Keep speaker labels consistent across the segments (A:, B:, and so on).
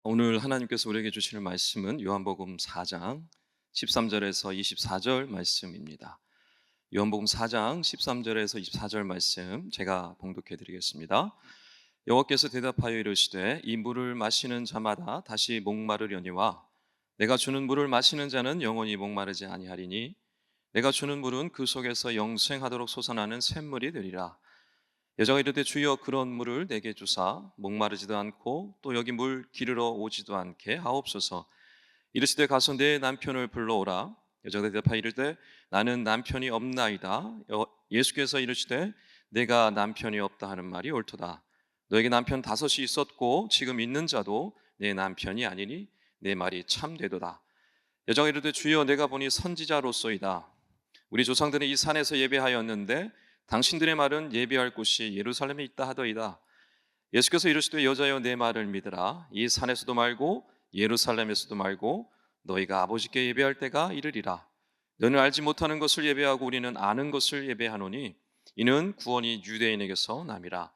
A: 오늘 하나님께서 우리에게 주시는 말씀은 요한복음 4장 13절에서 24절 말씀입니다. 요한복음 4장 13절에서 24절 말씀 제가 봉독해 드리겠습니다. 여호와께서 대답하여 이르시되 이 물을 마시는 자마다 다시 목마르려니와 내가 주는 물을 마시는 자는 영원히 목마르지 아니하리니 내가 주는 물은 그 속에서 영생하도록 솟아나는 샘물이 되리라. 여자가 이르되 주여 그런 물을 내게 주사 목마르지도 않고 또 여기 물 기르러 오지도 않게 하옵소서. 이르시되 가서 내 남편을 불러오라. 여자가 대답하여 이르되 나는 남편이 없나이다. 예수께서 이르시되 내가 남편이 없다 하는 말이 옳도다. 너에게 남편 5이 있었고 지금 있는 자도 내 남편이 아니니 내 말이 참되도다. 여자가 이르되 주여 내가 보니 선지자로소이다. 우리 조상들은 이 산에서 예배하였는데 당신들의 말은 예배할 곳이 예루살렘에 있다 하더이다. 예수께서 이르시되 여자여 내 말을 믿으라. 이 산에서도 말고 예루살렘에서도 말고 너희가 아버지께 예배할 때가 이르리라. 너는 알지 못하는 것을 예배하고 우리는 아는 것을 예배하노니 이는 구원이 유대인에게서 남이라.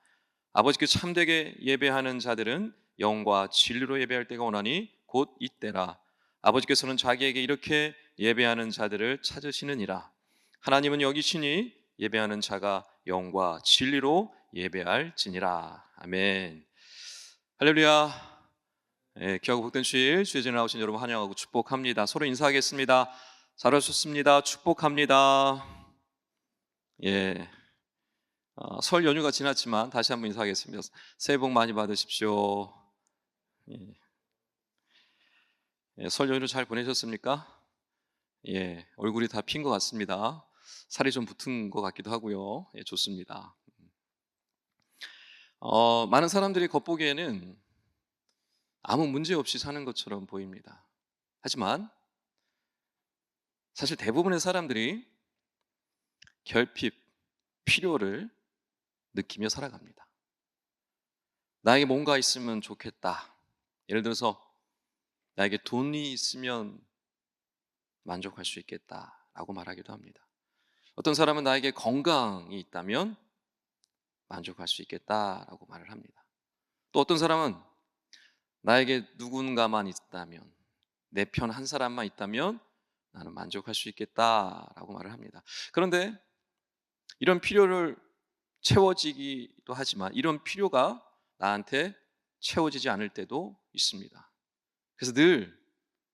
A: 아버지께 참되게 예배하는 자들은 영과 진리로 예배할 때가 오나니 곧 이때라. 아버지께서는 자기에게 이렇게 예배하는 자들을 찾으시느니라. 하나님은 여기시니 예배하는 자가 영과 진리로 예배할지니라. 아멘. 할렐루야. 귀하고 복된 주일 주에 나오신 여러분 환영하고 축복합니다. 서로 인사하겠습니다. 잘 오셨습니다. 축복합니다. 예. 설 연휴가 지났지만 다시 한번 인사하겠습니다. 새해 복 많이 받으십시오. 예. 설 연휴 잘 보내셨습니까? 예, 얼굴이 다 핀 것 같습니다. 살이 좀 붙은 것 같기도 하고요. 예, 좋습니다. 많은 사람들이 겉보기에는 아무 문제 없이 사는 것처럼 보입니다. 하지만 사실 대부분의 사람들이 결핍, 필요를 느끼며 살아갑니다. 나에게 뭔가 있으면 좋겠다. 예를 들어서 나에게 돈이 있으면 만족할 수 있겠다라고 말하기도 합니다. 어떤 사람은 나에게 건강이 있다면 만족할 수 있겠다라고 말을 합니다. 또 어떤 사람은 나에게 누군가만 있다면, 내 편 한 사람만 있다면 나는 만족할 수 있겠다라고 말을 합니다. 그런데 이런 필요를 채워지기도 하지만 이런 필요가 나한테 채워지지 않을 때도 있습니다. 그래서 늘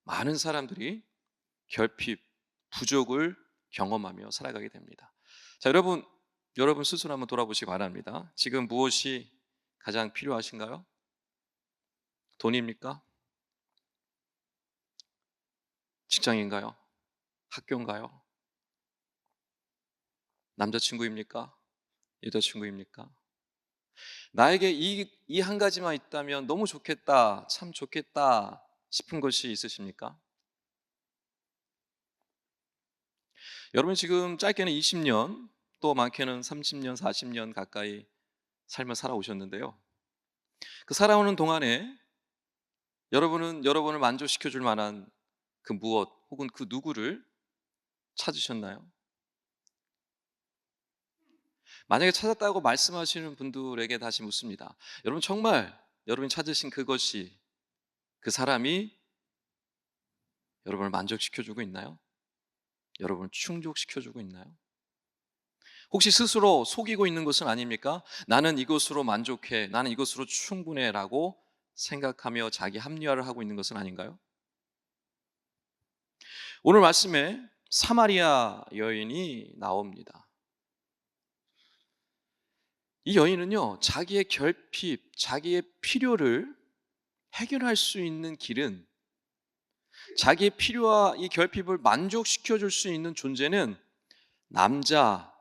A: 많은 사람들이 결핍, 부족을 경험하며 살아가게 됩니다. 자, 여러분 스스로 한번 돌아보시기 바랍니다. 지금 무엇이 가장 필요하신가요? 돈입니까? 직장인가요? 학교인가요? 남자친구입니까? 여자친구입니까? 나에게 이 한 가지만 있다면 너무 좋겠다, 참 좋겠다 싶은 것이 있으십니까? 여러분 지금 짧게는 20년, 또 많게는 30년, 40년 가까이 삶을 살아오셨는데요. 그 살아오는 동안에 여러분은 여러분을 만족시켜 줄 만한 그 무엇 혹은 그 누구를 찾으셨나요? 만약에 찾았다고 말씀하시는 분들에게 다시 묻습니다. 여러분 정말 여러분이 찾으신 그것이, 그 사람이 여러분을 만족시켜 주고 있나요? 여러분을 충족시켜 주고 있나요? 혹시 스스로 속이고 있는 것은 아닙니까? 나는 이것으로 만족해, 나는 이것으로 충분해 라고 생각하며 자기 합리화를 하고 있는 것은 아닌가요? 오늘 말씀에 사마리아 여인이 나옵니다. 이 여인은요, 자기의 결핍, 자기의 필요를 해결할 수 있는 길은, 자기의 필요와 이 결핍을 만족시켜 줄 수 있는 존재는 남자라고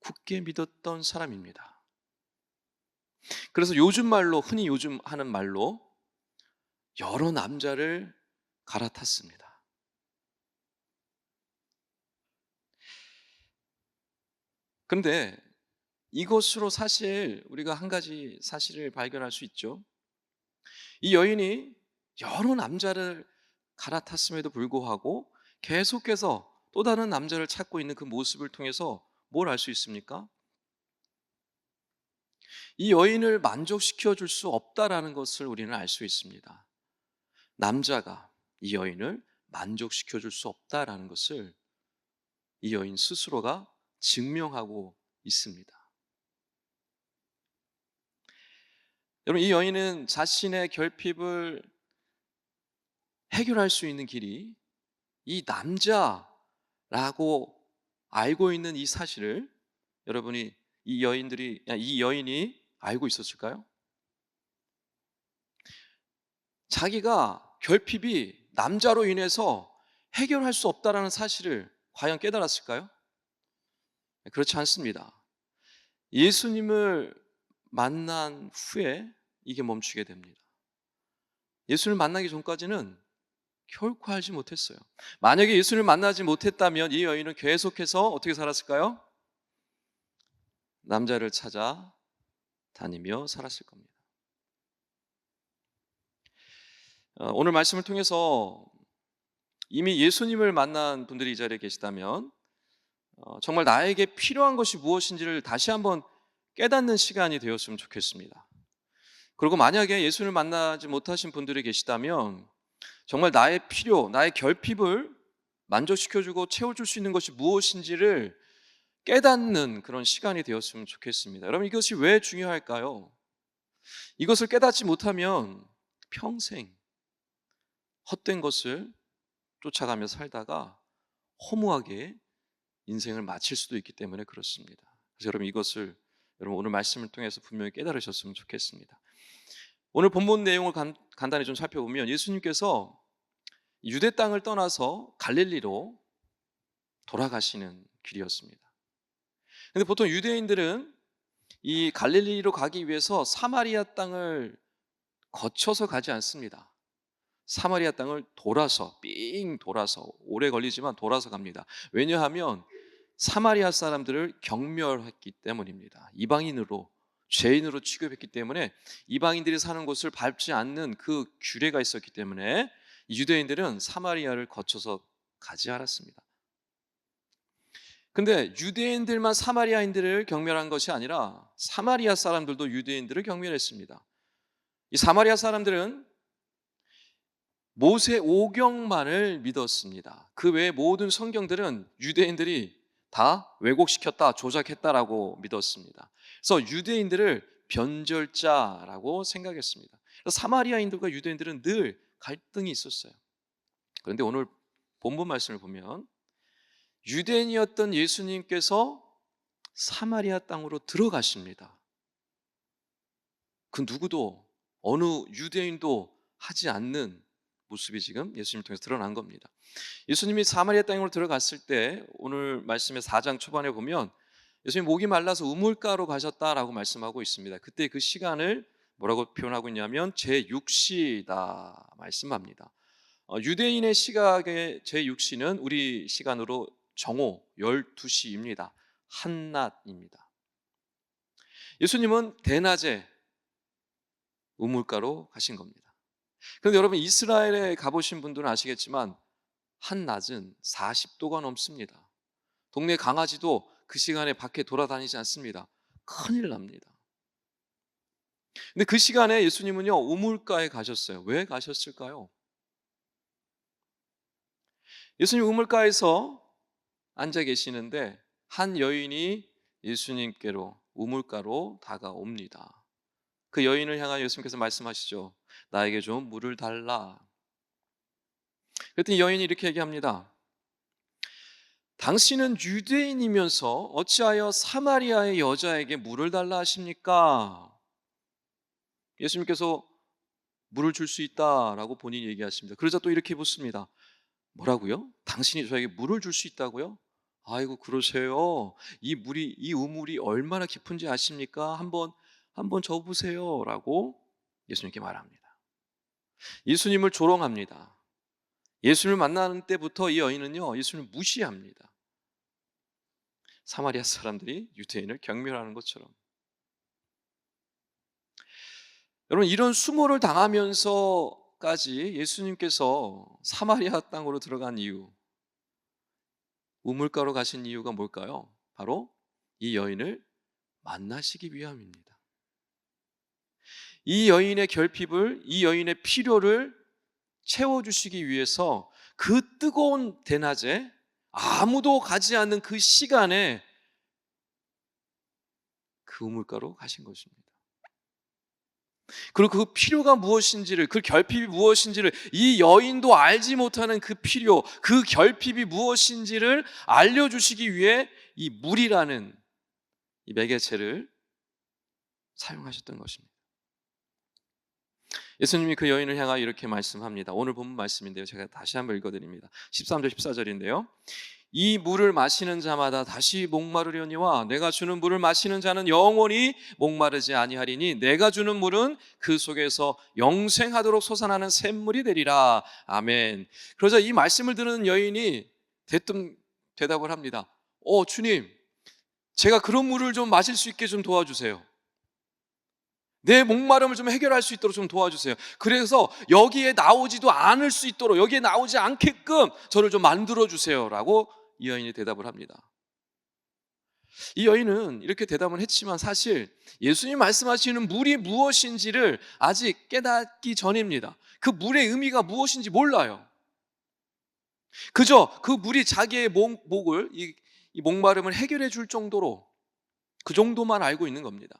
A: 굳게 믿었던 사람입니다. 그래서 흔히 요즘 하는 말로 여러 남자를 갈아탔습니다. 그런데 이것으로 사실 우리가 한 가지 사실을 발견할 수 있죠. 이 여인이 여러 남자를 갈아탔음에도 불구하고 계속해서 또 다른 남자를 찾고 있는 그 모습을 통해서 뭘 알 수 있습니까? 이 여인을 만족시켜 줄 수 없다라는 것을 우리는 알 수 있습니다. 남자가 이 여인을 만족시켜 줄 수 없다라는 것을 이 여인 스스로가 증명하고 있습니다. 여러분, 이 여인은 자신의 결핍을 해결할 수 있는 길이 이 남자라고 알고 있는 이 사실을 여러분이 이 여인이 알고 있었을까요? 자기가 결핍이 남자로 인해서 해결할 수 없다라는 사실을 과연 깨달았을까요? 그렇지 않습니다. 예수님을 만난 후에 이게 멈추게 됩니다. 예수를 만나기 전까지는 결코 알지 못했어요. 만약에 예수를 만나지 못했다면 이 여인은 계속해서 어떻게 살았을까요? 남자를 찾아 다니며 살았을 겁니다. 오늘 말씀을 통해서 이미 예수님을 만난 분들이 이 자리에 계시다면 정말 나에게 필요한 것이 무엇인지를 다시 한번 깨닫는 시간이 되었으면 좋겠습니다. 그리고 만약에 예수를 만나지 못하신 분들이 계시다면 정말 나의 필요, 나의 결핍을 만족시켜주고 채워줄 수 있는 것이 무엇인지를 깨닫는 그런 시간이 되었으면 좋겠습니다. 여러분, 이것이 왜 중요할까요? 이것을 깨닫지 못하면 평생 헛된 것을 쫓아가며 살다가 허무하게 인생을 마칠 수도 있기 때문에 그렇습니다. 그래서 여러분, 이것을 여러분 오늘 말씀을 통해서 분명히 깨달으셨으면 좋겠습니다. 오늘 본문 내용을 간단히 좀 살펴보면 예수님께서 유대 땅을 떠나서 갈릴리로 돌아가시는 길이었습니다. 근데 보통 유대인들은 이 갈릴리로 가기 위해서 사마리아 땅을 거쳐서 가지 않습니다. 사마리아 땅을 돌아서 삥 돌아서 오래 걸리지만 돌아서 갑니다. 왜냐하면 사마리아 사람들을 경멸했기 때문입니다. 이방인으로 죄인으로 취급했기 때문에 이방인들이 사는 곳을 밟지 않는 그 규례가 있었기 때문에 유대인들은 사마리아를 거쳐서 가지 않았습니다. 근데 유대인들만 사마리아인들을 경멸한 것이 아니라 사마리아 사람들도 유대인들을 경멸했습니다. 이 사마리아 사람들은 모세 오경만을 믿었습니다. 그 외의 모든 성경들은 유대인들이 다 왜곡시켰다, 조작했다라고 믿었습니다. 그래서 유대인들을 변절자라고 생각했습니다. 그래서 사마리아인들과 유대인들은 늘 갈등이 있었어요. 그런데 오늘 본문 말씀을 보면 유대인이었던 예수님께서 사마리아 땅으로 들어가십니다. 그 누구도 어느 유대인도 하지 않는 모습이 지금 예수님 통해서 드러난 겁니다. 예수님이 사마리아 땅으로 들어갔을 때 오늘 말씀의 4장 초반에 보면 예수님 목이 말라서 우물가로 가셨다라고 말씀하고 있습니다. 그때 그 시간을 뭐라고 표현하고 있냐면 제6시다 말씀합니다. 유대인의 시각의 제6시는 우리 시간으로 정오 12시입니다. 한낮입니다. 예수님은 대낮에 우물가로 가신 겁니다. 그런데 여러분, 이스라엘에 가보신 분들은 아시겠지만 한낮은 40도가 넘습니다. 동네 강아지도 그 시간에 밖에 돌아다니지 않습니다. 큰일 납니다. 근데 그 시간에 예수님은요 우물가에 가셨어요. 왜 가셨을까요? 예수님 우물가에서 앉아 계시는데 한 여인이 예수님께로 우물가로 다가옵니다. 그 여인을 향하여 예수님께서 말씀하시죠. 나에게 좀 물을 달라. 그랬더니 여인이 이렇게 얘기합니다. 당신은 유대인이면서 어찌하여 사마리아의 여자에게 물을 달라 하십니까? 예수님께서 물을 줄 수 있다라고 본인이 얘기하십니다. 그러자 또 이렇게 묻습니다. 뭐라고요? 당신이 저에게 물을 줄 수 있다고요? 아이고 그러세요. 이 우물이 얼마나 깊은지 아십니까? 한번 져보세요라고 예수님께 말합니다. 예수님을 조롱합니다. 예수님을 만나는 때부터 이 여인은요 예수님을 무시합니다. 사마리아 사람들이 유대인을 경멸하는 것처럼. 여러분, 이런 수모를 당하면서까지 예수님께서 사마리아 땅으로 들어간 이유, 우물가로 가신 이유가 뭘까요? 바로 이 여인을 만나시기 위함입니다. 이 여인의 결핍을, 이 여인의 필요를 채워주시기 위해서 그 뜨거운 대낮에 아무도 가지 않는 그 시간에 그 우물가로 가신 것입니다. 그리고 그 필요가 무엇인지를, 그 결핍이 무엇인지를, 이 여인도 알지 못하는 그 필요, 그 결핍이 무엇인지를 알려주시기 위해 이 물이라는 이 매개체를 사용하셨던 것입니다. 예수님이 그 여인을 향하여 이렇게 말씀합니다. 오늘 본문 말씀인데요, 제가 다시 한번 읽어드립니다. 13절 14절인데요 이 물을 마시는 자마다 다시 목마르려니와 내가 주는 물을 마시는 자는 영원히 목마르지 아니하리니 내가 주는 물은 그 속에서 영생하도록 솟아나는 샘물이 되리라. 아멘. 그러자 이 말씀을 듣는 여인이 대뜸 대답을 합니다. 주님, 제가 그런 물을 좀 마실 수 있게 좀 도와주세요. 내 목마름을 좀 해결할 수 있도록 좀 도와주세요. 그래서 여기에 나오지도 않을 수 있도록, 여기에 나오지 않게끔 저를 좀 만들어주세요 라고 이 여인이 대답을 합니다. 이 여인은 이렇게 대답을 했지만 사실 예수님 말씀하시는 물이 무엇인지를 아직 깨닫기 전입니다. 그 물의 의미가 무엇인지 몰라요. 그저 그 물이 자기의 목을, 이 목마름을 해결해 줄 정도로, 그 정도만 알고 있는 겁니다.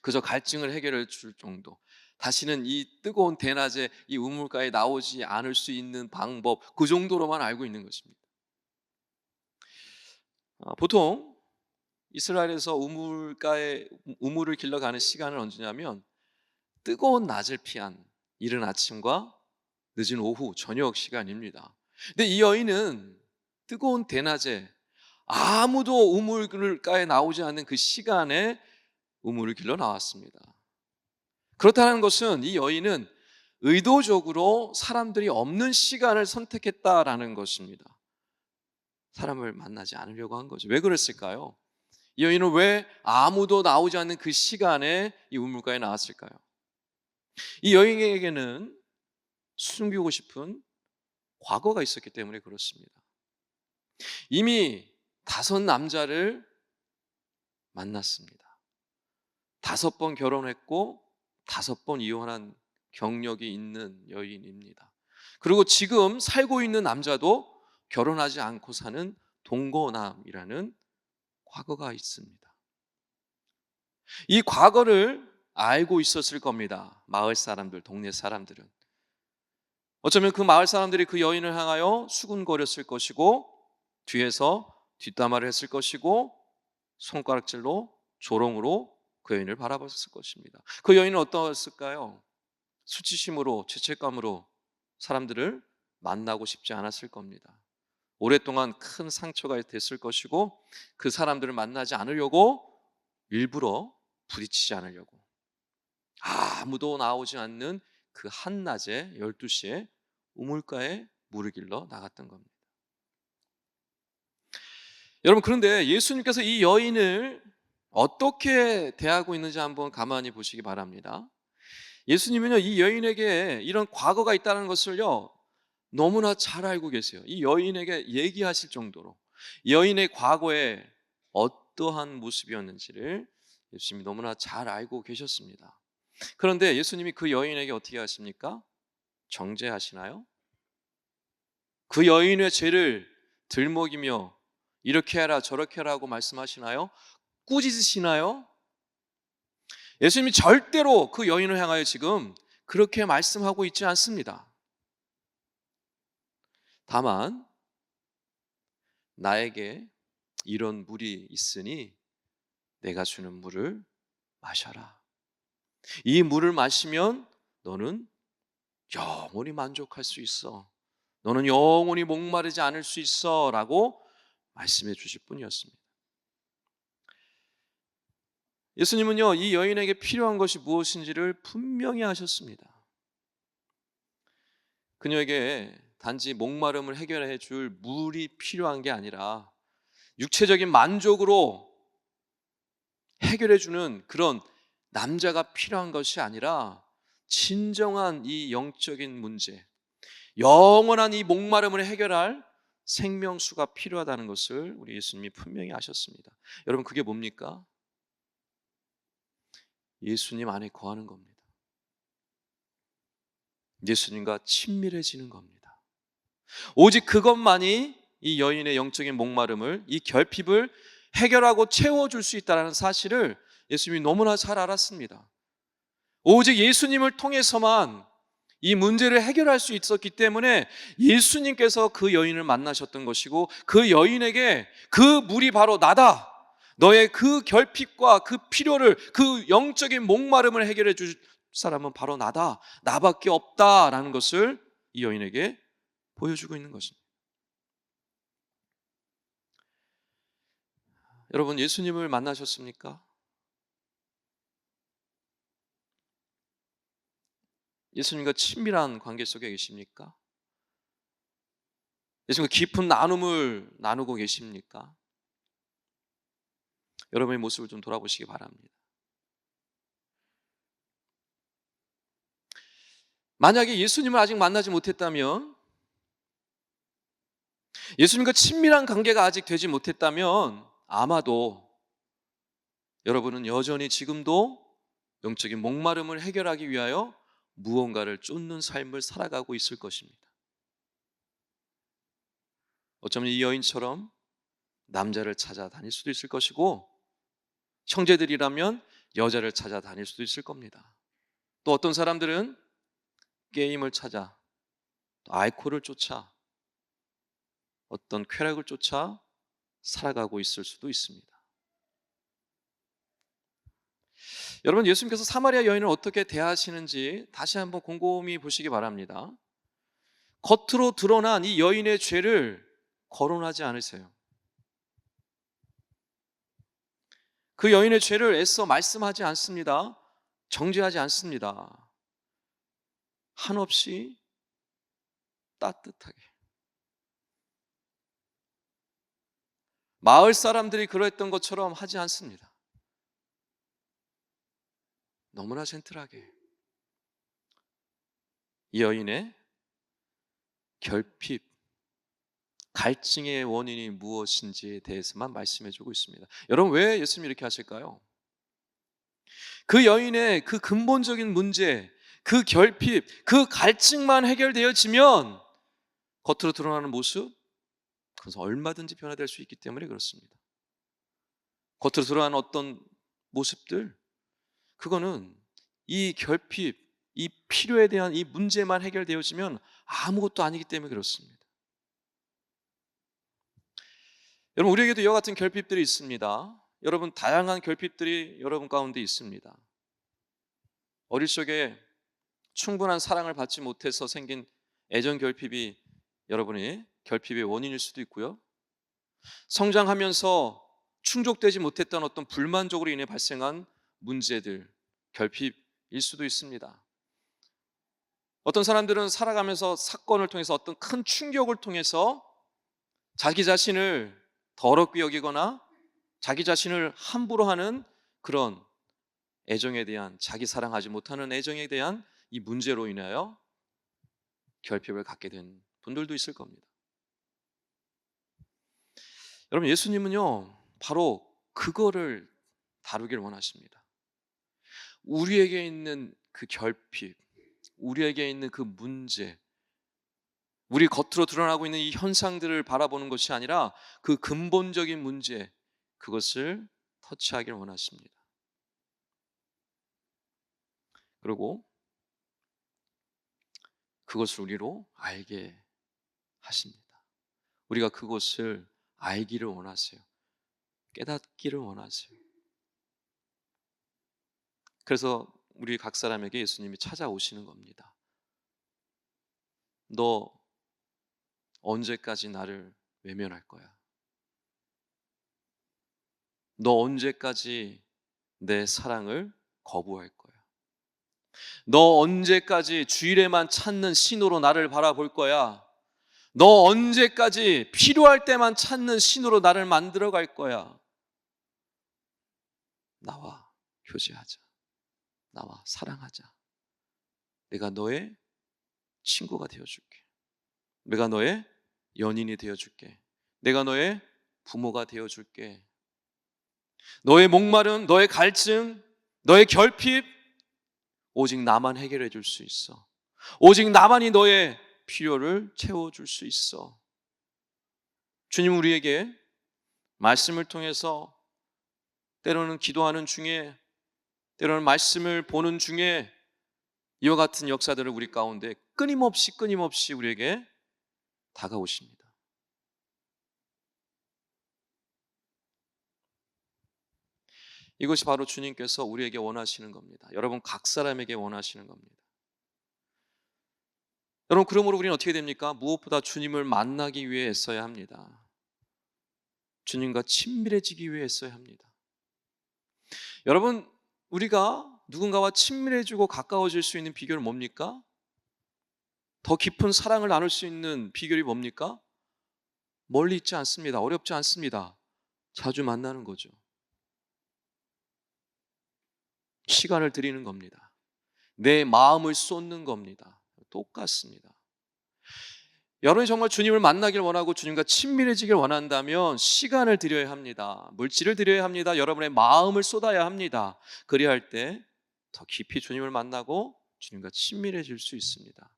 A: 그저 갈증을 해결해 줄 정도, 다시는 이 뜨거운 대낮에 이 우물가에 나오지 않을 수 있는 방법, 그 정도로만 알고 있는 것입니다. 보통 이스라엘에서 우물을 길러 가는 시간은 언제냐면 뜨거운 낮을 피한 이른 아침과 늦은 오후, 저녁 시간입니다. 근데 이 여인은 뜨거운 대낮에 아무도 우물가에 나오지 않는 그 시간에 우물을 길러 나왔습니다. 그렇다는 것은 이 여인은 의도적으로 사람들이 없는 시간을 선택했다라는 것입니다. 사람을 만나지 않으려고 한 거죠. 왜 그랬을까요? 이 여인은 왜 아무도 나오지 않는 그 시간에 이 우물가에 나왔을까요? 이 여인에게는 숨기고 싶은 과거가 있었기 때문에 그렇습니다. 이미 5 남자를 만났습니다. 5번 결혼했고 5번 이혼한 경력이 있는 여인입니다. 그리고 지금 살고 있는 남자도 결혼하지 않고 사는 동거남이라는 과거가 있습니다. 이 과거를 알고 있었을 겁니다. 마을 사람들, 동네 사람들은. 어쩌면 그 마을 사람들이 그 여인을 향하여 수군거렸을 것이고 뒤에서 뒷담화를 했을 것이고 손가락질로, 조롱으로 그 여인을 바라봤을 것입니다. 그 여인은 어떠했을까요? 수치심으로, 죄책감으로 사람들을 만나고 싶지 않았을 겁니다. 오랫동안 큰 상처가 됐을 것이고 그 사람들을 만나지 않으려고 일부러 부딪히지 않으려고 아무도 나오지 않는 그 한낮에 12시에 우물가에 물을 길러 나갔던 겁니다. 여러분, 그런데 예수님께서 이 여인을 어떻게 대하고 있는지 한번 가만히 보시기 바랍니다. 예수님은요, 이 여인에게 이런 과거가 있다는 것을요 너무나 잘 알고 계세요. 이 여인에게 얘기하실 정도로 이 여인의 과거에 어떠한 모습이었는지를 예수님이 너무나 잘 알고 계셨습니다. 그런데 예수님이 그 여인에게 어떻게 하십니까? 정죄하시나요? 그 여인의 죄를 들먹이며 이렇게 해라 저렇게 하라고 말씀하시나요? 꾸짖으시나요? 예수님이 절대로 그 여인을 향하여 지금 그렇게 말씀하고 있지 않습니다. 다만 나에게 이런 물이 있으니 내가 주는 물을 마셔라. 이 물을 마시면 너는 영원히 만족할 수 있어. 너는 영원히 목마르지 않을 수 있어 라고 말씀해 주실 뿐이었습니다. 예수님은요 이 여인에게 필요한 것이 무엇인지를 분명히 아셨습니다. 그녀에게 단지 목마름을 해결해 줄 물이 필요한 게 아니라 육체적인 만족으로 해결해 주는 그런 남자가 필요한 것이 아니라 진정한 이 영적인 문제, 영원한 이 목마름을 해결할 생명수가 필요하다는 것을 우리 예수님이 분명히 아셨습니다. 여러분, 그게 뭡니까? 예수님 안에 거하는 겁니다. 예수님과 친밀해지는 겁니다. 오직 그것만이 이 여인의 영적인 목마름을, 이 결핍을 해결하고 채워줄 수 있다는 사실을 예수님이 너무나 잘 알았습니다. 오직 예수님을 통해서만 이 문제를 해결할 수 있었기 때문에 예수님께서 그 여인을 만나셨던 것이고, 그 여인에게 그 물이 바로 나다, 너의 그 결핍과 그 필요를, 그 영적인 목마름을 해결해 줄 사람은 바로 나다, 나밖에 없다라는 것을 이 여인에게 보여주고 있는 것입니다. 여러분, 예수님을 만나셨습니까? 예수님과 친밀한 관계 속에 계십니까? 예수님과 깊은 나눔을 나누고 계십니까? 여러분의 모습을 좀 돌아보시기 바랍니다. 만약에 예수님을 아직 만나지 못했다면, 예수님과 친밀한 관계가 아직 되지 못했다면, 아마도 여러분은 여전히 지금도 영적인 목마름을 해결하기 위하여 무언가를 쫓는 삶을 살아가고 있을 것입니다. 어쩌면 이 여인처럼 남자를 찾아다닐 수도 있을 것이고, 형제들이라면 여자를 찾아다닐 수도 있을 겁니다. 또 어떤 사람들은 게임을 찾아, 또 알코올을 쫓아, 어떤 쾌락을 쫓아 살아가고 있을 수도 있습니다. 여러분, 예수님께서 사마리아 여인을 어떻게 대하시는지 다시 한번 곰곰이 보시기 바랍니다. 겉으로 드러난 이 여인의 죄를 거론하지 않으세요. 그 여인의 죄를 애써 말씀하지 않습니다. 정죄하지 않습니다. 한없이 따뜻하게. 마을 사람들이 그랬던 것처럼 하지 않습니다. 너무나 젠틀하게 이 여인의 결핍, 갈증의 원인이 무엇인지에 대해서만 말씀해주고 있습니다. 여러분, 왜 예수님이 이렇게 하실까요? 그 여인의 그 근본적인 문제, 그 결핍, 그 갈증만 해결되어지면 겉으로 드러나는 모습, 그것은 얼마든지 변화될 수 있기 때문에 그렇습니다. 겉으로 드러나는 어떤 모습들, 그거는 이 결핍, 이 필요에 대한 이 문제만 해결되어지면 아무것도 아니기 때문에 그렇습니다. 여러분, 우리에게도 이와 같은 결핍들이 있습니다. 여러분, 다양한 결핍들이 여러분 가운데 있습니다. 어릴 적에 충분한 사랑을 받지 못해서 생긴 애정 결핍이 여러분의 결핍의 원인일 수도 있고요. 성장하면서 충족되지 못했던 어떤 불만족으로 인해 발생한 문제들, 결핍일 수도 있습니다. 어떤 사람들은 살아가면서 사건을 통해서 어떤 큰 충격을 통해서 자기 자신을 더럽게 여기거나 자기 자신을 함부로 하는 그런 애정에 대한, 자기 사랑하지 못하는 애정에 대한 이 문제로 인하여 결핍을 갖게 된 분들도 있을 겁니다. 여러분, 예수님은요 바로 그거를 다루길 원하십니다. 우리에게 있는 그 결핍, 우리에게 있는 그 문제, 우리 겉으로 드러나고 있는 이 현상들을 바라보는 것이 아니라 그 근본적인 문제, 그것을 터치하길 원하십니다. 그리고 그것을 우리로 알게 하십니다. 우리가 그것을 알기를 원하세요. 깨닫기를 원하세요. 그래서 우리 각 사람에게 예수님이 찾아오시는 겁니다. 너 언제까지 나를 외면할 거야? 너 언제까지 내 사랑을 거부할 거야? 너 언제까지 주일에만 찾는 신호로 나를 바라볼 거야? 너 언제까지 필요할 때만 찾는 신호로 나를 만들어 갈 거야? 나와 교제하자. 나와 사랑하자. 내가 너의 친구가 되어줄게. 내가 너의 연인이 되어줄게. 내가 너의 부모가 되어줄게. 너의 목마름, 너의 갈증, 너의 결핍 오직 나만 해결해 줄 수 있어. 오직 나만이 너의 필요를 채워줄 수 있어. 주님 우리에게 말씀을 통해서 때로는 기도하는 중에, 때로는 말씀을 보는 중에 이와 같은 역사들을 우리 가운데 끊임없이 우리에게 다가오십니다. 이것이 바로 주님께서 우리에게 원하시는 겁니다. 여러분 각 사람에게 원하시는 겁니다. 여러분 그러므로 우리는 어떻게 됩니까? 무엇보다 주님을 만나기 위해 애써야 합니다. 주님과 친밀해지기 위해 애써야 합니다. 여러분 우리가 누군가와 친밀해지고 가까워질 수 있는 비결은 뭡니까? 더 깊은 사랑을 나눌 수 있는 비결이 뭡니까? 멀리 있지 않습니다. 어렵지 않습니다. 자주 만나는 거죠. 시간을 드리는 겁니다. 내 마음을 쏟는 겁니다. 똑같습니다. 여러분이 정말 주님을 만나길 원하고 주님과 친밀해지길 원한다면 시간을 드려야 합니다. 물질을 드려야 합니다. 여러분의 마음을 쏟아야 합니다. 그래야 할 때 더 깊이 주님을 만나고 주님과 친밀해질 수 있습니다.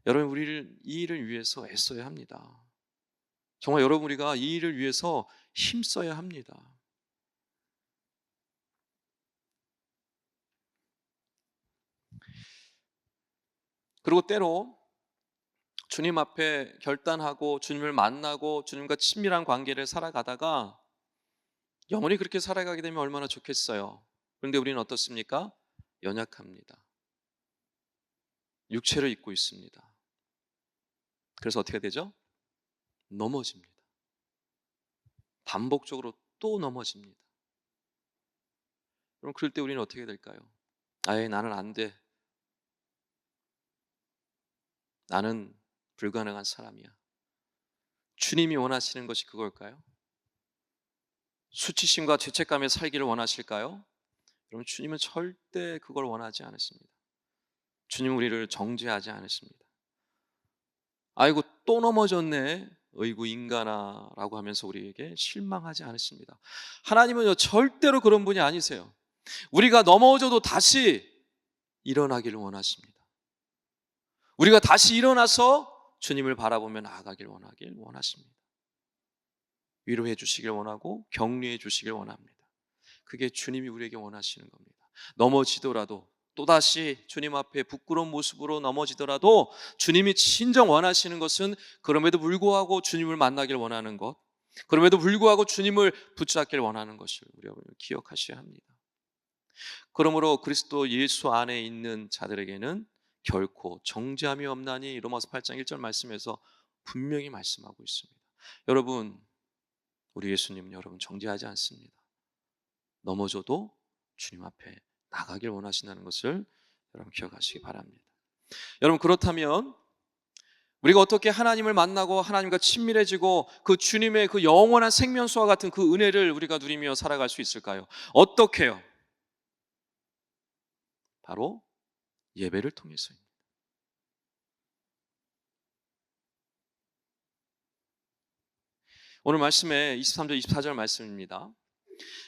A: 여러분 우리를 이 일을 위해서 애써야 합니다. 정말 여러분 우리가 이 일을 위해서 힘써야 합니다. 그리고 때로 주님 앞에 결단하고 주님을 만나고 주님과 친밀한 관계를 살아가다가 영원히 그렇게 살아가게 되면 얼마나 좋겠어요. 그런데 우리는 어떻습니까? 연약합니다. 육체를 입고 있습니다. 그래서 어떻게 되죠? 넘어집니다. 반복적으로 또 넘어집니다. 그럼 그럴 때 우리는 어떻게 될까요? 아예 나는 안 돼. 나는 불가능한 사람이야. 주님이 원하시는 것이 그걸까요? 수치심과 죄책감에 살기를 원하실까요? 여러분 주님은 절대 그걸 원하지 않으십니다. 주님은 우리를 정죄하지 않으십니다. 아이고 또 넘어졌네. 어이구 인간아 라고 하면서 우리에게 실망하지 않으십니다. 하나님은요 절대로 그런 분이 아니세요. 우리가 넘어져도 다시 일어나기를 원하십니다. 우리가 다시 일어나서 주님을 바라보며 나아가길 원하십니다. 위로해 주시길 원하고 격려해 주시길 원합니다. 그게 주님이 우리에게 원하시는 겁니다. 넘어지더라도 또다시 주님 앞에 부끄러운 모습으로 넘어지더라도 주님이 진정 원하시는 것은 그럼에도 불구하고 주님을 만나길 원하는 것, 그럼에도 불구하고 주님을 붙잡길 원하는 것을 우리가 기억하셔야 합니다. 그러므로 그리스도 예수 안에 있는 자들에게는 결코 정죄함이 없나니 로마서 8장 1절 말씀에서 분명히 말씀하고 있습니다. 여러분 우리 예수님은 여러분 정죄하지 않습니다. 넘어져도 주님 앞에 나가길 원하신다는 것을 여러분 기억하시기 바랍니다. 여러분 그렇다면 우리가 어떻게 하나님을 만나고 하나님과 친밀해지고 그 주님의 그 영원한 생명수와 같은 그 은혜를 우리가 누리며 살아갈 수 있을까요? 어떻게요? 바로 예배를 통해서입니다. 오늘 말씀에 23절 24절 말씀입니다.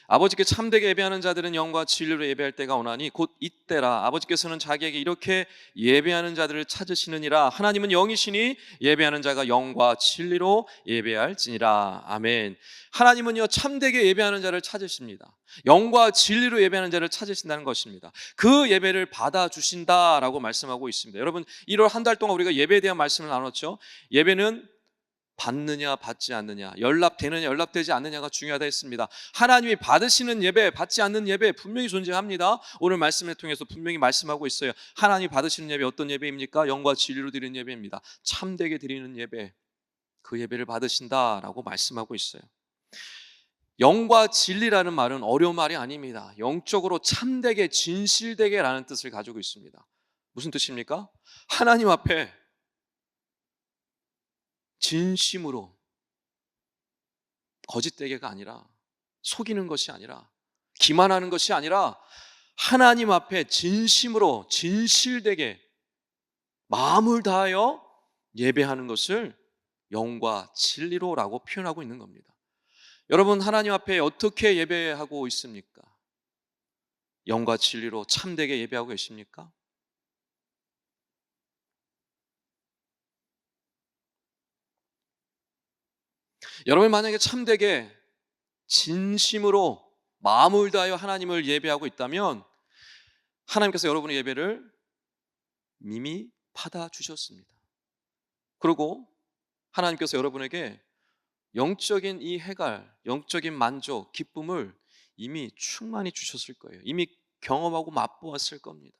A: 아버지께 참되게 예배하는 자들은 영과 진리로 예배할 때가 오나니 곧 이때라. 아버지께서는 자기에게 이렇게 예배하는 자들을 찾으시느니라. 하나님은 영이시니 예배하는 자가 영과 진리로 예배할지니라. 아멘. 하나님은요 참되게 예배하는 자를 찾으십니다. 영과 진리로 예배하는 자를 찾으신다는 것입니다. 그 예배를 받아주신다라고 말씀하고 있습니다. 여러분 1월 한 달 동안 우리가 예배에 대한 말씀을 나눴죠. 예배는 받느냐 받지 않느냐, 연락되느냐 연락되지 않느냐가 중요하다 했습니다. 하나님이 받으시는 예배, 받지 않는 예배 분명히 존재합니다. 오늘 말씀을 통해서 분명히 말씀하고 있어요. 하나님이 받으시는 예배 어떤 예배입니까? 영과 진리로 드리는 예배입니다. 참되게 드리는 예배, 그 예배를 받으신다라고 말씀하고 있어요. 영과 진리라는 말은 어려운 말이 아닙니다. 영적으로 참되게 진실되게 라는 뜻을 가지고 있습니다. 무슨 뜻입니까? 하나님 앞에 진심으로, 거짓되게가 아니라, 속이는 것이 아니라, 기만하는 것이 아니라 하나님 앞에 진심으로 진실되게 마음을 다하여 예배하는 것을 영과 진리로라고 표현하고 있는 겁니다. 여러분 하나님 앞에 어떻게 예배하고 있습니까? 영과 진리로 참되게 예배하고 계십니까? 여러분 만약에 참되게 진심으로 마음을 다하여 하나님을 예배하고 있다면 하나님께서 여러분의 예배를 이미 받아주셨습니다. 그리고 하나님께서 여러분에게 영적인 이 해갈, 영적인 만족, 기쁨을 이미 충만히 주셨을 거예요. 이미 경험하고 맛보았을 겁니다.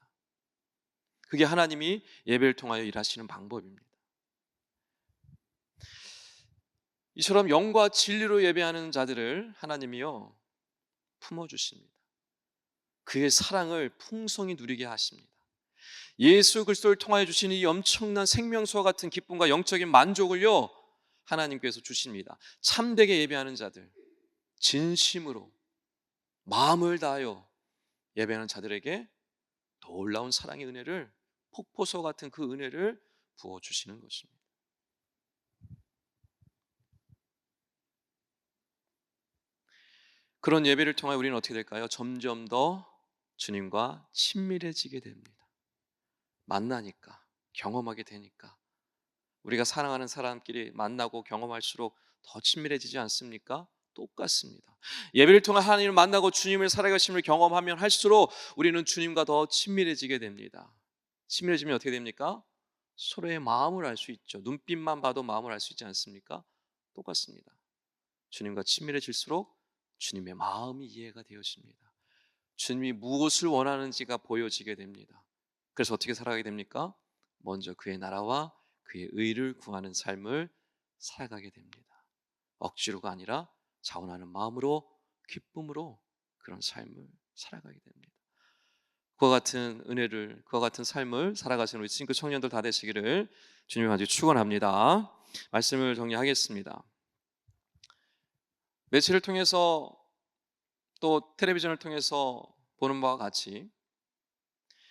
A: 그게 하나님이 예배를 통하여 일하시는 방법입니다. 이처럼 영과 진리로 예배하는 자들을 하나님이요 품어주십니다. 그의 사랑을 풍성히 누리게 하십니다. 예수 그리스도를 통하여 주신 이 엄청난 생명수와 같은 기쁨과 영적인 만족을요 하나님께서 주십니다. 참되게 예배하는 자들, 진심으로 마음을 다하여 예배하는 자들에게 놀라운 사랑의 은혜를, 폭포수 같은 그 은혜를 부어주시는 것입니다. 그런 예배를 통하여 우리는 어떻게 될까요? 점점 더 주님과 친밀해지게 됩니다. 만나니까, 경험하게 되니까. 우리가 사랑하는 사람끼리 만나고 경험할수록 더 친밀해지지 않습니까? 똑같습니다. 예배를 통해 하나님을 만나고 주님을 살아가심을 경험하면 할수록 우리는 주님과 더 친밀해지게 됩니다. 친밀해지면 어떻게 됩니까? 서로의 마음을 알 수 있죠. 눈빛만 봐도 마음을 알 수 있지 않습니까? 똑같습니다. 주님과 친밀해질수록 주님의 마음이 이해가 되어집니다. 주님이 무엇을 원하는지가 보여지게 됩니다. 그래서 어떻게 살아가게 됩니까? 먼저 그의 나라와 그의 의를 구하는 삶을 살아가게 됩니다. 억지로가 아니라 자원하는 마음으로, 기쁨으로 그런 삶을 살아가게 됩니다. 그와 같은 은혜를, 그와 같은 삶을 살아가시는 우리 싱크 청년들 다 되시기를 주님 아주 축원합니다. 말씀을 정리하겠습니다. 매체를 통해서 또 텔레비전을 통해서 보는 바와 같이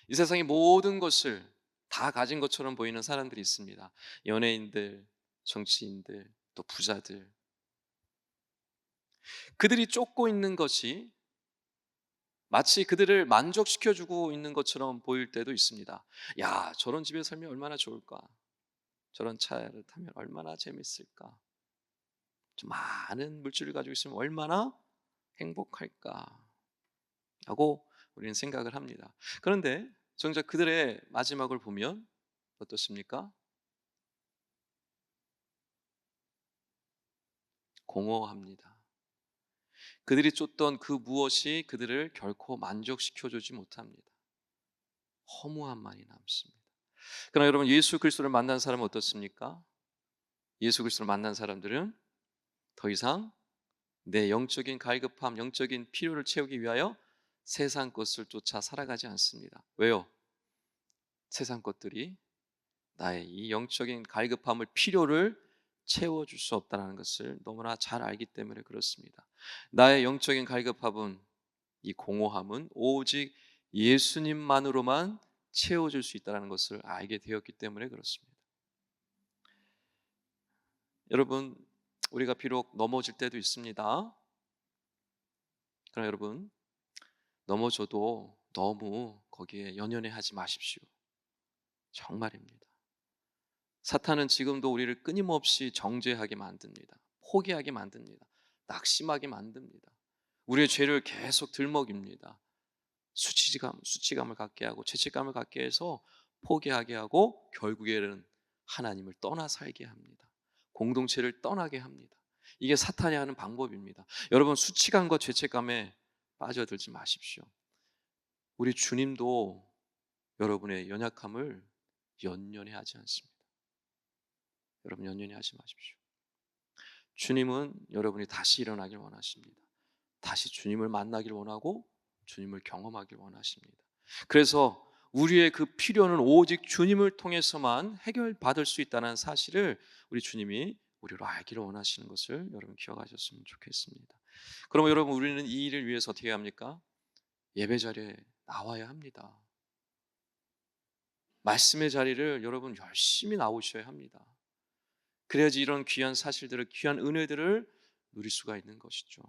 A: 이 세상의 모든 것을 다 가진 것처럼 보이는 사람들이 있습니다. 연예인들, 정치인들, 또 부자들. 그들이 쫓고 있는 것이 마치 그들을 만족시켜주고 있는 것처럼 보일 때도 있습니다. 야, 저런 집에 살면 얼마나 좋을까? 저런 차를 타면 얼마나 재밌을까? 좀 많은 물질을 가지고 있으면 얼마나 행복할까? 하고 우리는 생각을 합니다. 그런데 정작 그들의 마지막을 보면 어떻습니까? 공허합니다. 그들이 쫓던 그 무엇이 그들을 결코 만족시켜주지 못합니다. 허무함만이 남습니다. 그러나 여러분 예수 그리스도를 만난 사람은 어떻습니까? 예수 그리스도를 만난 사람들은 더 이상 내 영적인 갈급함, 영적인 필요를 채우기 위하여 세상 것을 쫓아 살아가지 않습니다. 왜요? 세상 것들이 나의 이 영적인 갈급함을, 필요를 채워줄 수 없다는 것을 너무나 잘 알기 때문에 그렇습니다. 나의 영적인 갈급함은, 이 공허함은 오직 예수님만으로만 채워줄 수 있다는 것을 알게 되었기 때문에 그렇습니다. 여러분, 우리가 비록 넘어질 때도 있습니다. 그러나 여러분, 넘어져도 너무 거기에 연연해 하지 마십시오. 정말입니다. 사탄은 지금도 우리를 끊임없이 정죄하게 만듭니다. 포기하게 만듭니다. 낙심하게 만듭니다. 우리의 죄를 계속 들먹입니다. 수치감을 갖게 하고 죄책감을 갖게 해서 포기하게 하고 결국에는 하나님을 떠나 살게 합니다. 공동체를 떠나게 합니다. 이게 사탄이 하는 방법입니다. 여러분 수치감과 죄책감에 빠져들지 마십시오. 우리 주님도 여러분의 연약함을 연연해 하지 않습니다. 여러분 연연해 하지 마십시오. 주님은 여러분이 다시 일어나길 원하십니다. 다시 주님을 만나길 원하고 주님을 경험하길 원하십니다. 그래서 우리의 그 필요는 오직 주님을 통해서만 해결받을 수 있다는 사실을 우리 주님이 우리로 알기를 원하시는 것을 여러분 기억하셨으면 좋겠습니다. 그럼 여러분 우리는 이 일을 위해서 어떻게 합니까? 예배 자리에 나와야 합니다. 말씀의 자리를 여러분 열심히 나오셔야 합니다. 그래야지 이런 귀한 사실들을, 귀한 은혜들을 누릴 수가 있는 것이죠.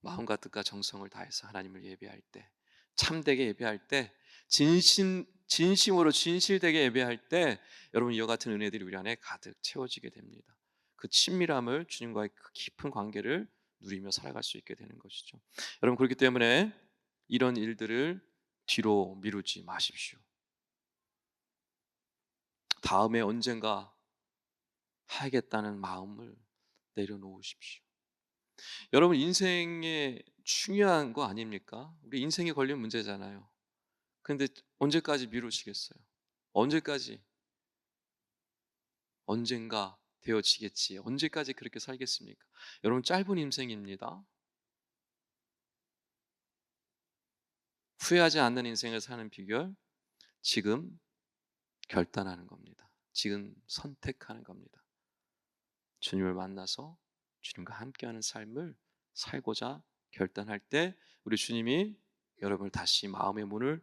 A: 마음과 뜻과 정성을 다해서 하나님을 예배할 때, 참되게 예배할 때, 진심으로 진실되게 예배할 때 여러분 이와 같은 은혜들이 우리 안에 가득 채워지게 됩니다. 그 친밀함을 주님과의 그 깊은 관계를 누리며 살아갈 수 있게 되는 것이죠. 여러분 그렇기 때문에 이런 일들을 뒤로 미루지 마십시오. 다음에 언젠가 하겠다는 마음을 내려놓으십시오. 여러분 인생에 중요한 거 아닙니까? 우리 인생에 걸린 문제잖아요. 근데 언제까지 미루시겠어요? 언제까지 언젠가 되어지겠지. 언제까지 그렇게 살겠습니까? 여러분 짧은 인생입니다. 후회하지 않는 인생을 사는 비결 지금 결단하는 겁니다. 지금 선택하는 겁니다. 주님을 만나서 주님과 함께하는 삶을 살고자 결단할 때 우리 주님이 여러분을 다시 마음의 문을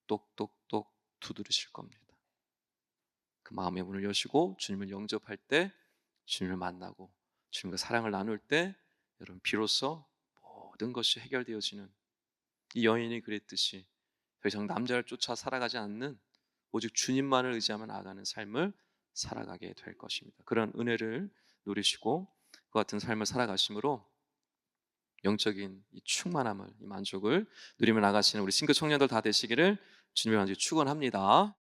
A: 똑똑똑 두드리실 겁니다. 그 마음의 문을 여시고 주님을 영접할 때 주님을 만나고 주님과 사랑을 나눌 때 여러분 비로소 모든 것이 해결되어지는 이 여인이 그랬듯이 더 이상 남자를 쫓아 살아가지 않는 오직 주님만을 의지하며 나아가는 삶을 살아가게 될 것입니다. 그런 은혜를 누리시고 그 같은 삶을 살아가심으로 영적인 이 충만함을 이 만족을 누리며 나가시는 우리 싱글 청년들 다 되시기를 주님의 간절히 축원합니다.